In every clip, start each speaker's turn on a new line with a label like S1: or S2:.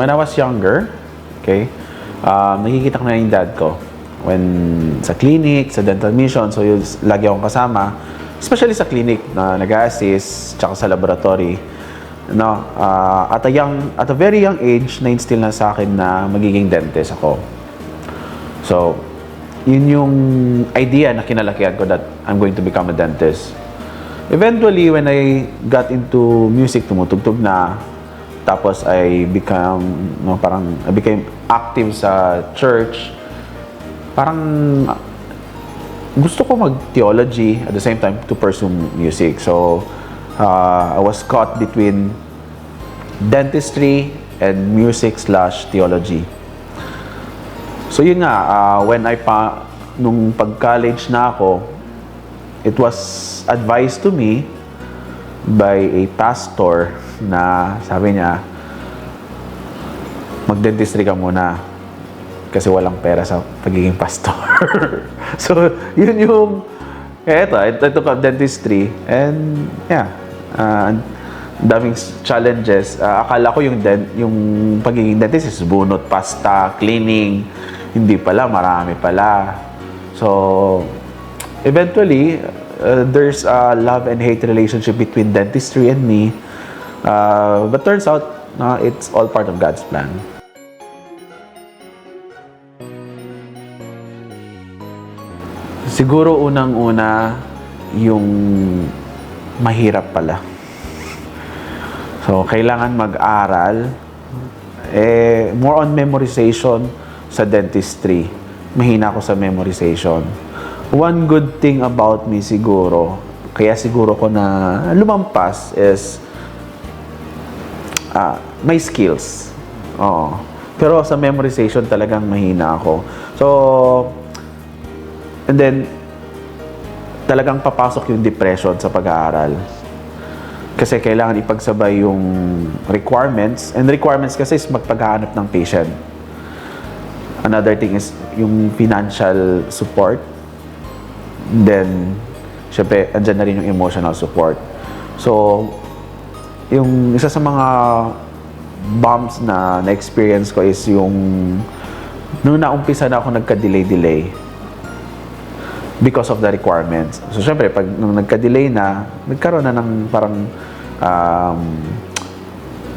S1: when I was younger, okay, nakikita ko na yung dad ko. When sa clinic, sa dental mission, so yun, lagi akong kasama. Especially sa clinic na nag-assist, tsaka sa laboratory. No, at a very young age, na-instill na sa akin na magiging dentist ako. So, yun yung idea na kinalakihan ko that I'm going to become a dentist. Eventually, when I got into music, tumutugtog na, tapos I became active sa church. Parang gusto ko mag-theology at the same time to pursue music. So, I was caught between dentistry and music/theology. So yun nga, nung pag-college na ako, it was advised to me by a pastor na sabi niya, mag-dentistry ka muna kasi walang pera sa pagiging pastor. So, yun yung ito ka dentistry and yeah, daming challenges. Akala ko yung pagiging dentist is bunot, pasta, cleaning. Hindi pala, marami pala. So, eventually, there's a love and hate relationship between dentistry and me. But turns out, it's all part of God's plan. Siguro unang-una, yung mahirap pala. So, kailangan mag-aral. More on memorization sa dentistry. Mahina ako sa memorization. One good thing about me siguro, kaya siguro ko na lumampas is may skills. Oo. Pero sa memorization talagang mahina ako. So, and then, talagang papasok yung depression sa pag-aaral. Kasi kailangan ipagsabay yung requirements. And requirements kasi is magpaghahanap ng patient. Another thing is yung financial support. Then, syempre, andyan na rin yung emotional support. So, yung isa sa mga bumps na na-experience ko is yung nung naumpisa na ako nagka-delay because of the requirements. So, syempre, nung nagka-delay na, nagkaroon na ng parang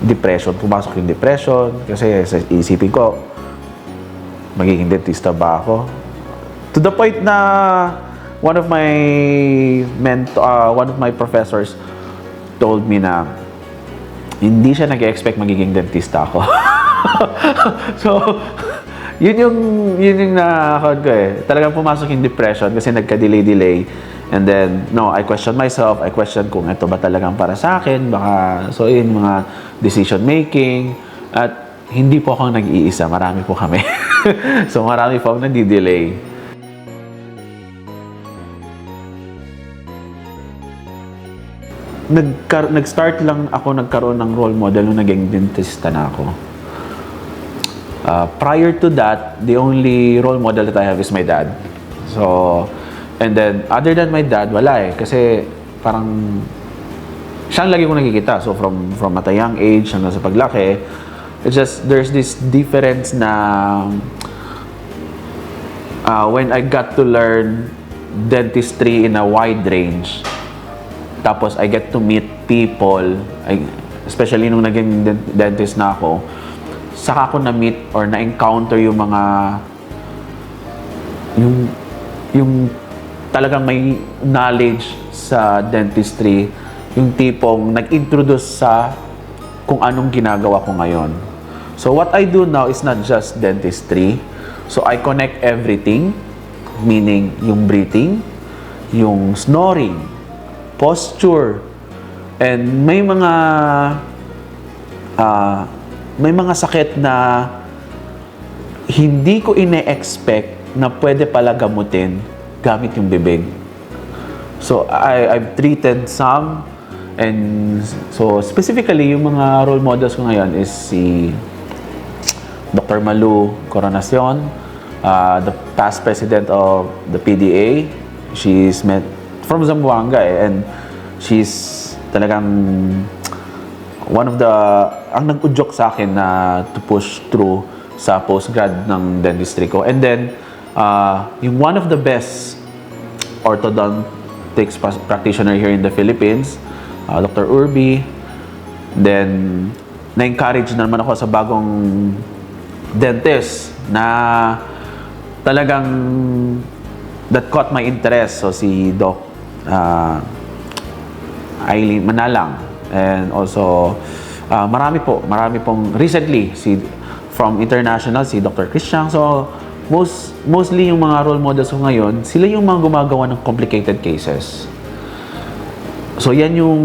S1: depression. Pumasok yung depression kasi sa isipin ko, magiging dentista ba ako? To the point na one of my professors told me na hindi siya nag-expect magiging dentista ako. So, yun yung nakakot ko eh. Talagang pumasok yung depression kasi nagka-delay. And then, no, I question myself. I question kung ito ba talagang para sa akin. Baka, so yun, mga decision making. At hindi po ako nag-iisa. Marami po kami. So, marami po akong nadi-delay. Nag-start lang ako nagkaroon ng role model nung naging dentista na ako. Prior to that, the only role model that I have is my dad. So, and then, other than my dad, wala eh. Kasi, parang, siyang lagi ko nakikita. So, from at a young age hanggang sa paglaki, it's just, there's this difference na when I got to learn dentistry in a wide range, tapos I get to meet people, especially nung naging dentist na ako, saka ako na-meet or na-encounter yung mga yung talagang may knowledge sa dentistry, yung tipong nag-introduce sa kung anong ginagawa ko ngayon. So what I do now is not just dentistry. So I connect everything, meaning yung breathing, yung snoring, posture, and may mga sakit na hindi ko ine-expect na pwede pala gamutin gamit yung bibig. So I've treated some, and so specifically yung mga role models ko ngayon is si Dr. Malu Coronacion, the past president of the PDA. She's from Zamboanga and she's talagang one of the, ang nag-udyok sa akin na to push through sa postgrad ng dentistry ko. And then, yung one of the best orthodontics practitioner here in the Philippines, Dr. Urbi. Then, na-encourage na naman ako sa bagong dentist na talagang that caught my interest. So, si Doc Eileen Manalang. And also, marami pong recently, from international, si Dr. Chris Chiang. So, mostly yung mga role models ko ngayon, sila yung mga gumagawa ng complicated cases. So, yan yung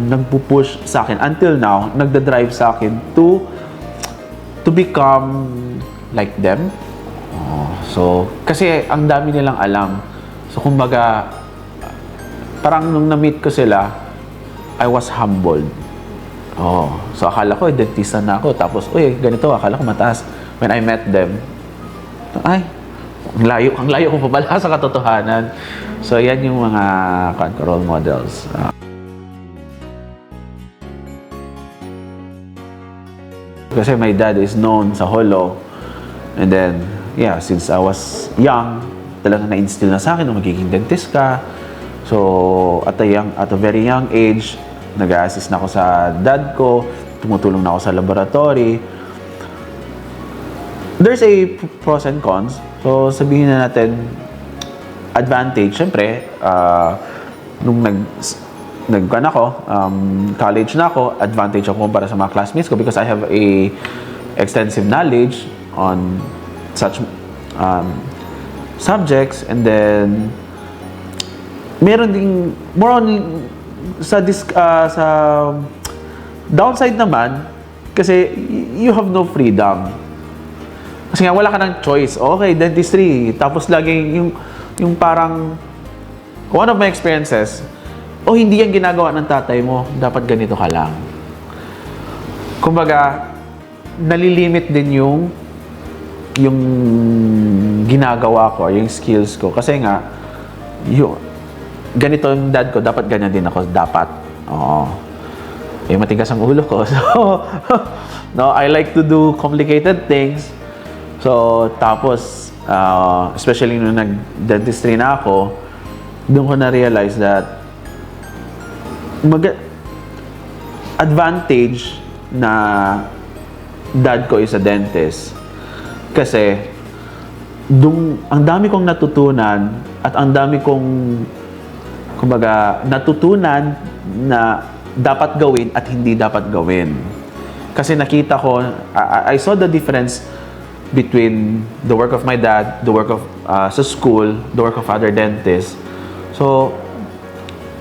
S1: nagpupush sa akin until now, nagda-drive sa akin to become like them. So, kasi ang dami nilang alam. So, kumbaga, parang nung na-meet ko sila, I was humbled. So akala ko, dentista na ako. Tapos, ganito, akala ko mataas. When I met them, ay, ang layo ko pa pala sa katotohanan. So, yan yung mga role models. Kasi my dad is known sa Holo. And then, since I was young, talagang na-instill na sa akin na magiging dentist ka. So, at a very young age, nag-a-assist na ako sa dad ko, tumutulong na ako sa laboratory. There's a pros and cons. So, sabihin na natin, advantage, syempre, nung college na ako, advantage ako para sa mga classmates ko because I have a extensive knowledge on such subjects. And then, meron ding more on sa downside naman kasi you have no freedom. Kasi nga wala ka ng choice. Okay, dentistry. Tapos laging yung parang one of my experiences, hindi yan ginagawa ng tatay mo, dapat ganito ka lang. Kumbaga, nalilimit din yung ginagawa ko, yung skills ko. Kasi nga, ganito yung dad ko, dapat ganyan din ako, dapat. Matigas ang ulo ko. So, no, I like to do complicated things. So, tapos, especially nung nag-dentistry na ako, doon ko na-realize that advantage na dad ko is a dentist. Kasi, ang dami kong natutunan at ang dami kong natutunan na dapat gawin at hindi dapat gawin. Kasi nakita ko, I saw the difference between the work of my dad, the work of sa school, the work of other dentists. So,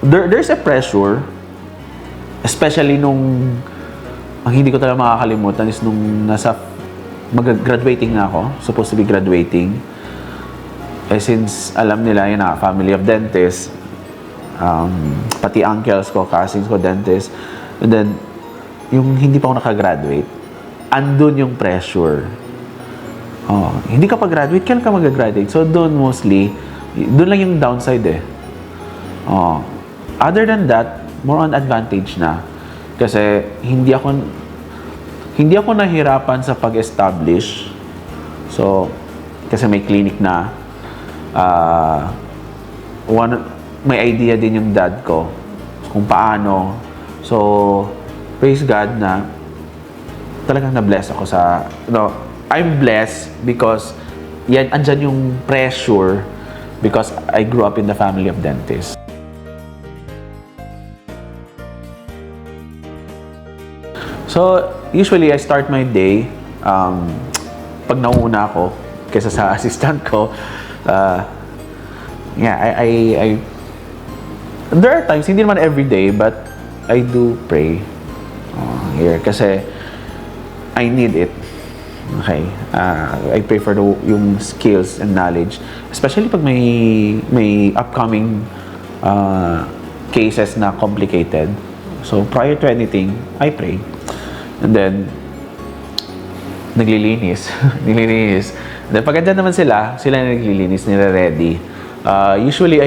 S1: there's a pressure, especially ang hindi ko talaga makakalimutan is nung mag-graduating na ako, supposed to be graduating. Since alam nila yun family of dentists, pati uncles ko, cousins ko, dentist. And then, yung hindi pa ako nakagraduate, andun yung pressure. Hindi ka pa graduate, kailan ka mag-graduate? So, doon lang yung downside eh. Other than that, more on advantage na. Kasi, hindi ako nahirapan sa pag-establish. So, kasi may clinic na. May idea din yung dad ko kung paano. So, praise God na talagang na-bless ako I'm blessed because andyan yung pressure because I grew up in the family of dentists. So, usually I start my day pag nauna ako kaysa sa assistant ko. There are times, hindi naman every day, but I do pray here kasi I need it. Okay? I pray for yung skills and knowledge, especially pag may upcoming cases na complicated. So, prior to anything, I pray. And then, naglilinis. Naglilinis. Then, pag andyan naman sila naglilinis, nire-ready. Usually,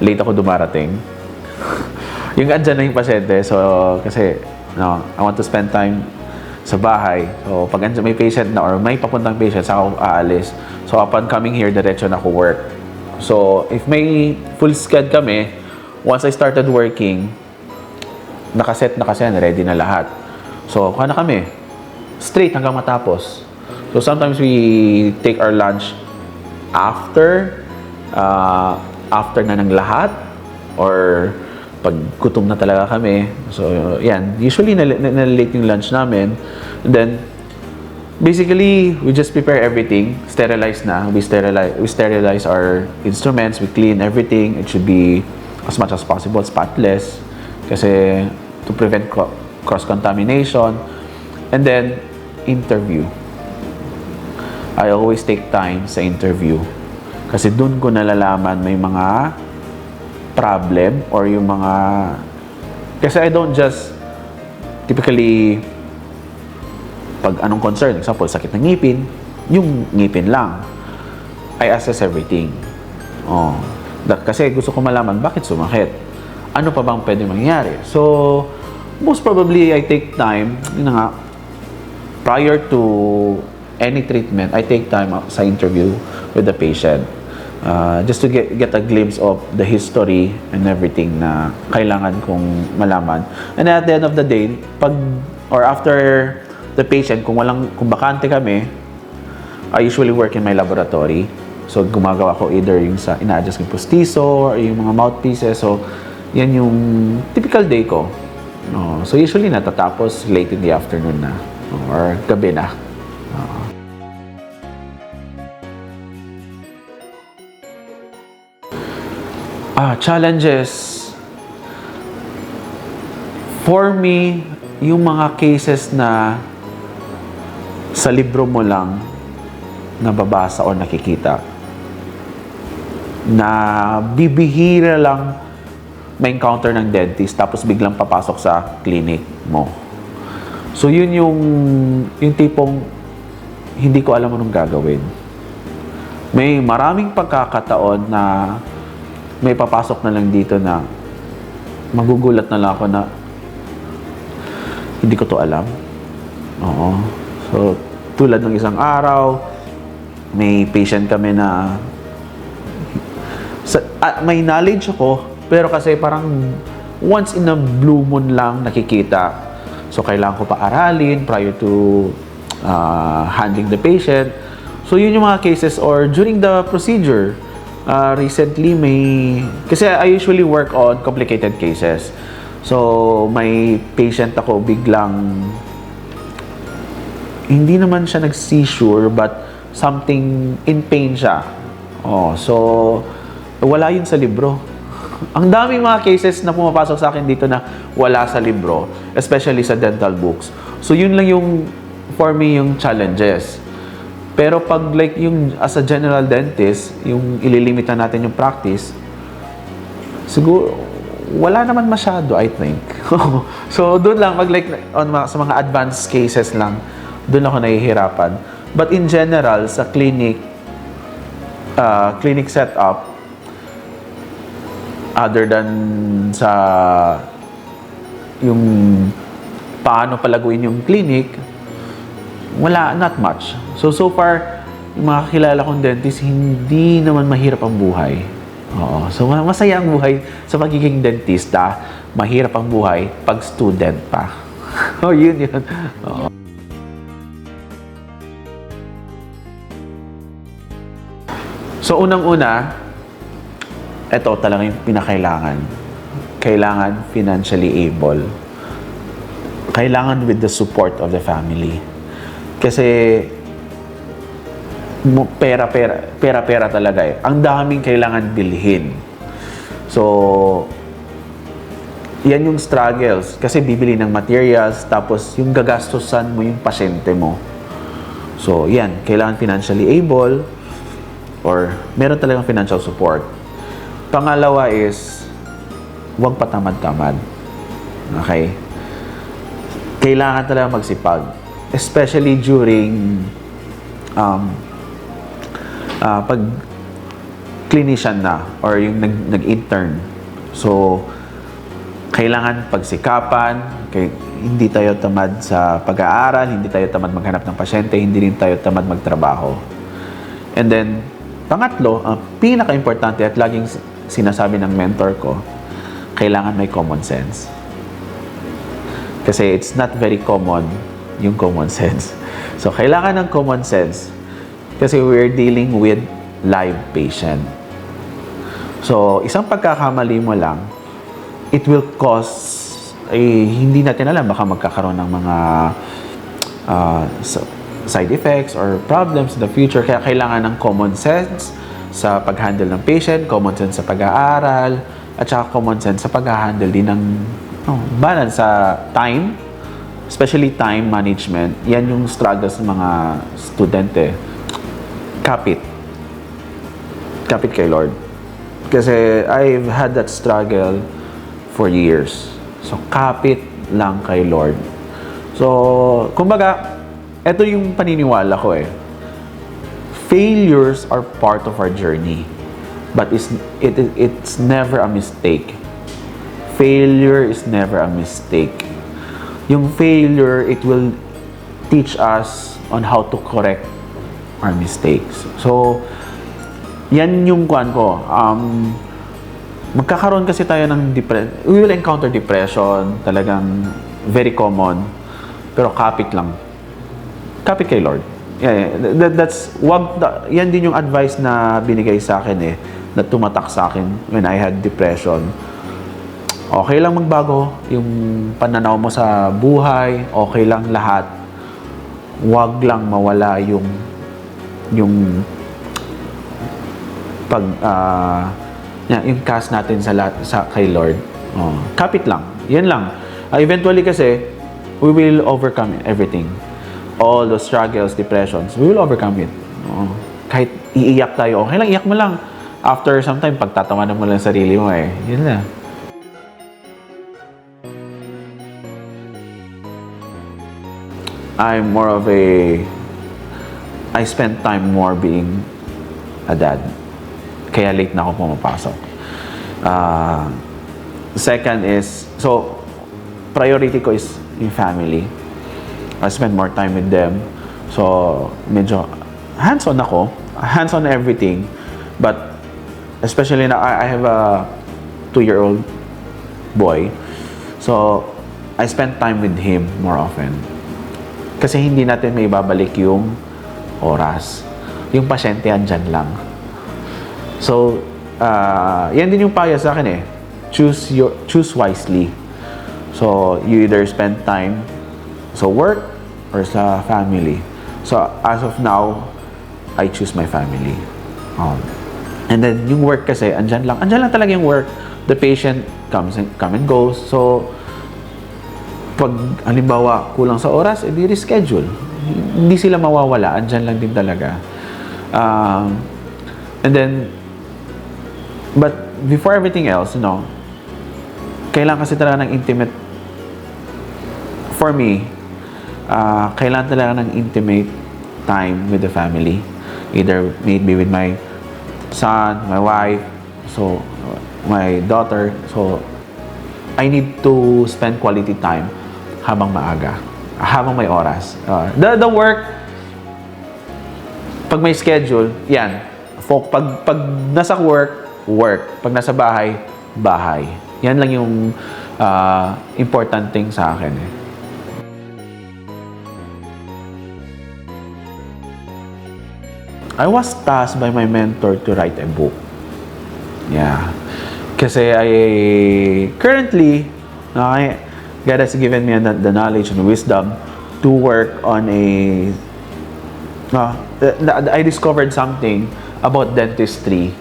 S1: late ako dumarating. Yung andyan na yung pasyente, so kasi no, I want to spend time sa bahay. So pag andyan may patient na or may papuntang patient, saka ako aalis. So upon coming here, diretso na ako work. So if may full sched kami, once I started working, nakaset na kasi, ready na lahat. So kuha na kami, straight hanggang matapos. So sometimes we take our lunch after na ng lahat, or pag gutom na talaga kami. So yan, usually na-late yung lunch namin. And then basically we just prepare everything, sterilize na. We sterilize our instruments, we clean everything. It should be as much as possible spotless, kasi to prevent cross contamination. And then interview, I always take time sa interview kasi dun ko nalalaman may mga problem or yung mga, kasi I don't just typically pag anong concern, example sakit ng ngipin, yung ngipin lang, I assess everything. Kasi gusto ko malaman bakit sumakit, ano pa bang pwede mangyari. So most probably I take time, yun na nga, prior to any treatment, I take time sa interview with the patient, just to get a glimpse of the history and everything na kailangan kong malaman. And at the end of the day, pag or after the patient, kung bakante kami, I usually work in my laboratory. So gumagawa ko either yung sa ina-adjust yung postizo or yung mga mouthpieces. So yan yung typical day ko. So usually natatapos late in the afternoon na or gabi na. Challenges. For me, yung mga cases na sa libro mo lang nababasa o nakikita, na bibihira lang may encounter ng dentist tapos biglang papasok sa clinic mo. So yun yung tipong hindi ko alam anong gagawin. May maraming pagkakataon na may papasok na lang dito na magugulat na lang ako na hindi ko to alam. So tulad ng isang araw, may patient kami na may knowledge ako, pero kasi parang once in a blue moon lang nakikita. So kailangan ko pa aralin prior to handling the patient. So yun yung mga cases, or during the procedure, recently kasi I usually work on complicated cases. So may patient ako biglang, hindi naman siya nag-seizure, but something in pain siya. So wala yun sa libro. Ang daming mga cases na pumapasok sa akin dito na wala sa libro, especially sa dental books. So yun lang yung for me yung challenges. Pero pag like yung as a general dentist, yung ililimita natin yung practice, siguro wala naman masyado, I think. So doon lang pag like sa mga advanced cases lang, doon ako nahihirapan. But in general sa clinic setup, other than sa yung paano palaguin yung clinic, wala, not much. So far, yung mga kilala kong dentist, hindi naman mahirap ang buhay. So masaya ang buhay sa pagiging dentista. Mahirap ang buhay pag student pa. Yun. So unang-una, ito talaga yung pinakailangan. Kailangan financially able. Kailangan with the support of the family. Kasi pera talaga eh. Ang daming kailangan bilhin. So yan yung struggles. Kasi bibili ng materials, tapos yung gagastusan mo yung pasyente mo. So yan, kailangan financially able or meron talagang financial support. Pangalawa is, huwag patamad-tamad. Okay? Kailangan talaga magsipag. Especially during pag clinician na or yung nag-intern. So, Kailangan pagsikapan, hindi tayo tamad sa pag-aaral, hindi tayo tamad maghanap ng pasyente, hindi rin tayo tamad magtrabaho. And then, pangatlo, ang pinaka-importante at laging sinasabi ng mentor ko, kailangan may common sense. Kasi it's not very common yung common sense. So, kailangan ng common sense kasi we're dealing with live patient. So, isang pagkakamali mo lang, it will cause, hindi natin alam, baka magkakaroon ng mga side effects or problems in the future. Kaya kailangan ng common sense sa pag-handle ng patient, common sense sa pag-aaral, at saka common sense sa pag-handle din ng balance sa time, especially time management. Yan yung struggles ng mga studente. Kapit kay Lord. Kasi I've had that struggle for years. So, kapit lang kay Lord. So, kumbaga, ito yung paniniwala ko failures are part of our journey. But it's never a mistake. Failure is never a mistake. Yung failure, it will teach us on how to correct our mistakes. So, yan yung kuan ko. Magkakaroon kasi tayo ng depression. We will encounter depression. Talagang very common. Pero kapit lang. Kapit kay Lord. Yeah, yan din yung advice na binigay sa akin na tumatak sa akin when I had depression. Okay lang magbago yung pananaw mo sa buhay. Okay lang lahat. Wag lang mawala yung yung cast natin sa kay Lord. Kapit lang. Yan lang. Eventually kasi, we will overcome everything. All the struggles, depressions, we will overcome it. Kahit iiyak tayo, okay lang, iyak mo lang. After some time, pagtatawanan mo lang sarili mo Yun lang. I'm more of I spend time more being a dad. Kaya late na ako pumapasok. Second is, so, priority ko is yung family. I spend more time with them. So, medyo hands-on ako. Hands-on everything. But, especially now, I have a 2-year-old boy. So, I spend time with him more often. Kasi hindi natin may babalik yung oras. Yung pasyente andyan lang. So, yan din yung payo sa akin choose wisely. So, you either spend time sa work or sa family. So, as of now, I choose my family. And then, yung work kasi, andyan lang talaga yung work. The patient come and goes. So, pag halimbawa kulang sa oras, edi reschedule. Hindi sila mawawala. Andyan lang din talaga. And then, but before everything else, kailangan kasi talaga ng intimate, for me, kailangan talaga ng intimate time with the family. Either maybe with my son, my wife, so my daughter. So, I need to spend quality time habang maaga, habang may oras. The work, pag may schedule, yan. Pag nasa work. Pag nasa bahay. Yan lang yung important thing sa akin. I was tasked by my mentor to write a book. Yeah. Kasi currently, God has given me the knowledge and wisdom to work on I discovered something about dentistry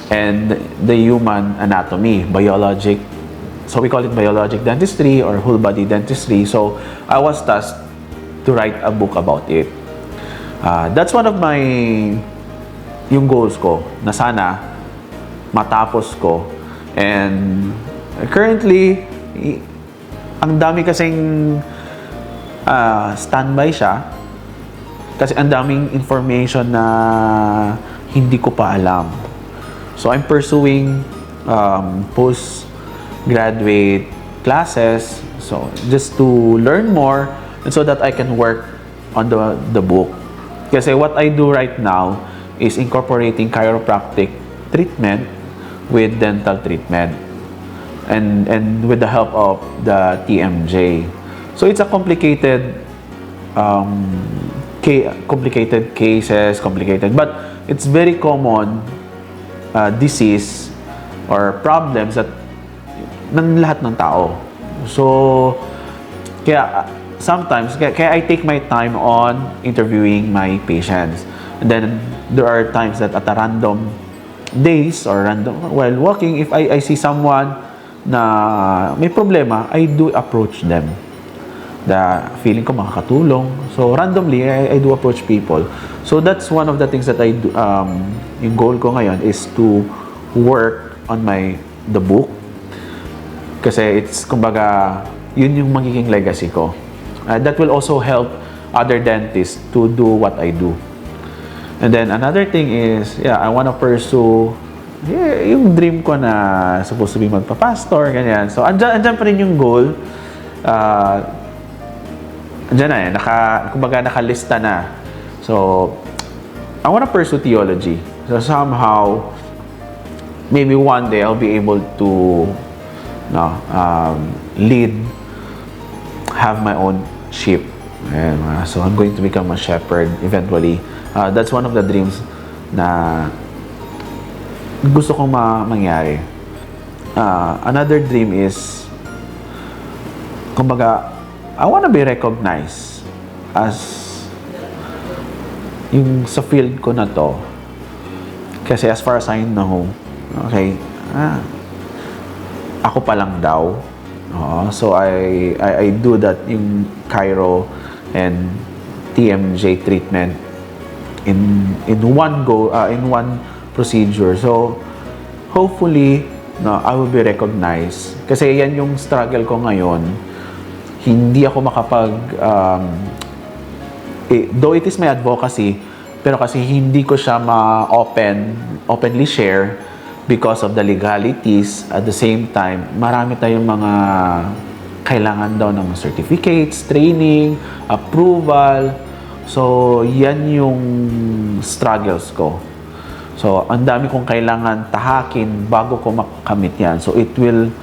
S1: and the human anatomy, biologic. So we call it biologic dentistry or whole body dentistry. So I was tasked to write a book about it. That's one of yung goals ko na sana matapos ko. And currently, ang dami kasing standby siya kasi ang daming information na hindi ko pa alam. So I'm pursuing postgraduate classes, so just to learn more and so that I can work on the book. Kasi what I do right now is incorporating chiropractic treatment with dental treatment and with the help of the TMJ. So it's a complicated complicated cases, but it's very common disease or problems that ng lahat ng tao. So kaya sometimes kaya I take my time on interviewing my patients. And then there are times that at a random days or random while walking, if I see someone na may problema, I do approach them. The feeling ko makakatulong. So randomly, I do approach people. So that's one of the things that I do. Yung goal ko ngayon is to work on the book. Kasi it's, kumbaga, yun yung magiging legacy ko. That will also help other dentists to do what I do. And then another thing is, I want to pursue yung dream ko na supposed to be magpa-pastor, ganyan. So andyan pa rin yung goal. Andyan na kumbaga nakalista na. So, I want to pursue theology. So, somehow, maybe one day I'll be able to lead, have my own sheep. And, so, I'm going to become a shepherd eventually. That's one of the dreams na gusto kong mangyari. Another dream is, kumbaga, I want to be recognized as yung sa field ko na to. Kasi as far as I know, okay, ako pa lang daw. So I do that yung chiro and TMJ treatment in one go, in one procedure. So hopefully I will be recognized. Kasi yan yung struggle ko ngayon. Hindi ako makapag though it is my advocacy, pero kasi hindi ko siya openly share because of the legalities. At the same time, marami tayong mga kailangan daw ng certificates, training, approval. So yan yung struggles ko. So ang dami kong kailangan tahakin bago ko makamit yan. So it will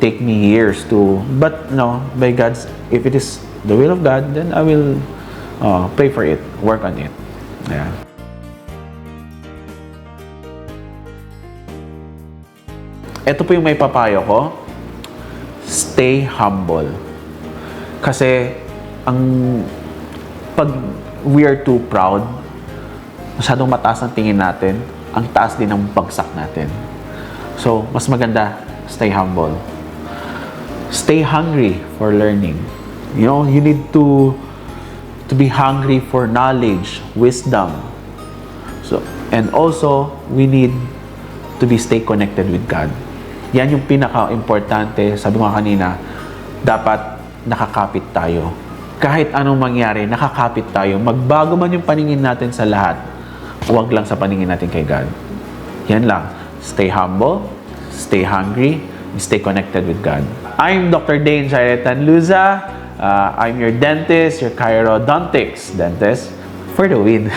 S1: take me years to, but by God's, if it is the will of God, then I will pray for it, work on it. Yeah. Ito po yung may papayo ko. Stay humble. Kasi pag we are too proud, masyadong mataas ang tingin natin, ang taas din ng bagsak natin. So, mas maganda, stay humble. Stay hungry for learning. You need to be hungry for knowledge, wisdom. So, and also, we need to stay connected with God. Yan yung pinaka-importante. Sabi ko kanina, dapat nakakapit tayo. Kahit anong mangyari, nakakapit tayo. Magbago man yung paningin natin sa lahat, huwag lang sa paningin natin kay God. Yan lang. Stay humble, stay hungry, stay connected with God. I'm Dr. Dane Jairetan Luza. I'm your dentist, your chirodontics dentist for the win.